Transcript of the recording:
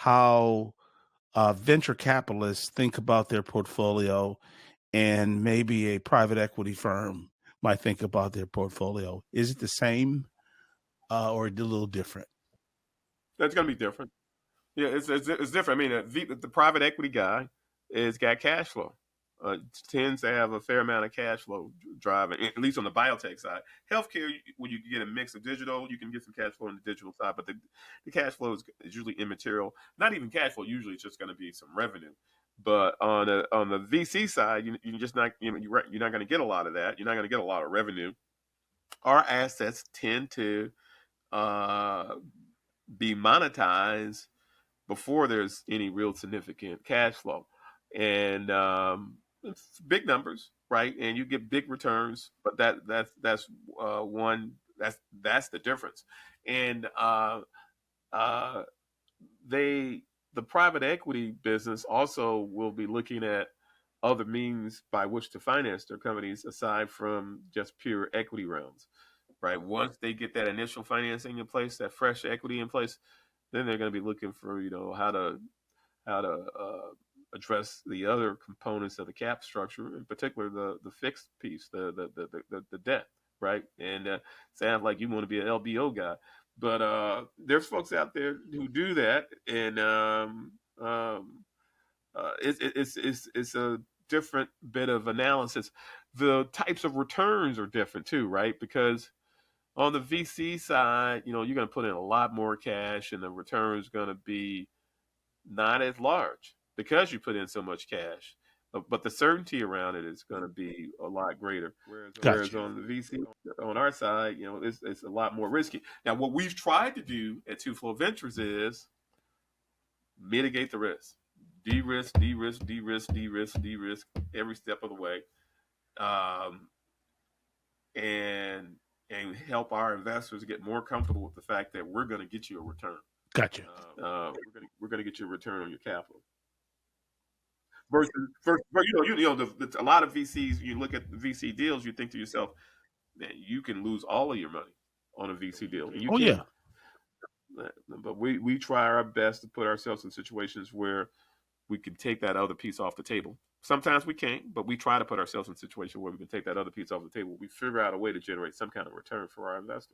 how venture capitalists think about their portfolio and maybe a private equity firm might think about their portfolio. Is it the same or a little different? That's going to be different. Yeah, it's different. I mean, the private equity guy is got cash flow. Tends to have a fair amount of cash flow driving, at least on the biotech side. Healthcare, when you get a mix of digital, you can get some cash flow on the digital side, but the cash flow is usually immaterial. Not even cash flow. Usually, it's just going to be some revenue. But on the VC side, you're just not you're not going to get a lot of that. You're not going to get a lot of revenue. Our assets tend to uh, be monetized before there's any real significant cash flow. And it's big numbers, right? And you get big returns, but that's one that's the difference. And uh, the private equity business also will be looking at other means by which to finance their companies aside from just pure equity rounds, right? Once they get that initial financing in place, that fresh equity in place, then they're going to be looking for how to address the other components of the cap structure, in particular the fixed piece, the debt, right? And sounds like you want to be an LBO guy, but there's folks out there who do that, and it's a different bit of analysis. The types of returns are different too, right? Because on the VC side, you're going to put in a lot more cash, and the return is going to be not as large because you put in so much cash. But the certainty around it is going to be a lot greater. Whereas Gotcha. on the VC, on our side, it's a lot more risky. Now, what we've tried to do at Two Flow Ventures is mitigate the risk, de-risk, de-risk, de-risk, de-risk, de-risk every step of the way, um, and help our investors get more comfortable with the fact that we're going to get you a return. Gotcha. We're going to get you a return on your capital. Versus a lot of VCs. You look at the VC deals, you think to yourself, man, you can lose all of your money on a VC deal, and you Oh yeah. can. But we try our best to put ourselves in situations where we can take that other piece off the table. Sometimes we can't, but we try to put ourselves in a situation where we can take that other piece off the table. We figure out a way to generate some kind of return for our investors.